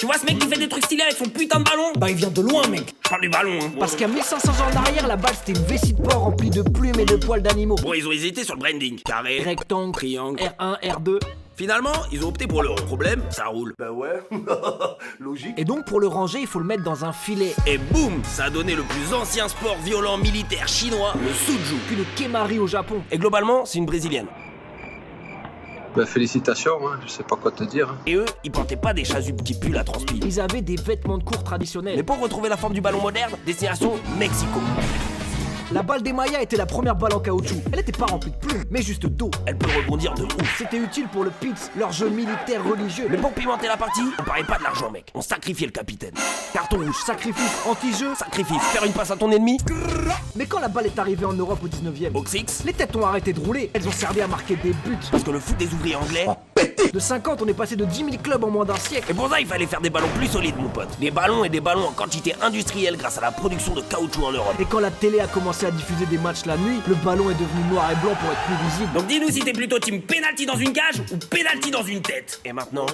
Tu vois ce mec qui fait des trucs stylés avec son putain de ballon? Bah il vient de loin mec. Je parle du ballon hein. Parce qu'à 1500 ans en arrière, la balle c'était une vessie de porc remplie de plumes et de poils d'animaux. Bon, ils ont hésité sur le branding. Carré, Rectangle, triangle. R1, R2. Finalement, ils ont opté pour le problème, ça roule. Bah ouais, logique. Et donc pour le ranger, il faut le mettre dans un filet. Et boum, ça a donné le plus ancien sport violent militaire chinois, le Suju. Puis le kemari au Japon. Et globalement, c'est une brésilienne. Bah félicitations, hein, je sais pas quoi te dire. Et eux, ils portaient pas des chasubles qui puent la transpi. Ils avaient des vêtements de cours traditionnels. Mais pour retrouver la forme du ballon moderne, destination Mexico. La balle des Mayas était la première balle en caoutchouc. Elle était pas remplie de plumes, mais juste d'eau. Elle peut rebondir de ouf. C'était utile pour le Pitts, leur jeu militaire religieux. Mais pour pimenter la partie, on parlait pas de l'argent mec. On sacrifiait le capitaine. Carton rouge, Sacrifice, anti-jeu. sacrifice, faire une passe à ton ennemi. Mais quand la balle est arrivée en Europe au 19e, Box X. les têtes ont arrêté de rouler. Elles ont servi à marquer des buts. Parce que le foot des ouvriers anglais. De 50, on est passé de 10 000 clubs en moins d'un siècle. Et pour ça, il fallait faire des ballons plus solides, mon pote. Des ballons et des ballons en quantité industrielle grâce à la production de caoutchouc en Europe. Et quand la télé a commencé à diffuser des matchs la nuit, le ballon est devenu noir et blanc pour être plus visible. Donc dis-nous si t'es plutôt team penalty dans une cage ou penalty dans une tête. Et maintenant,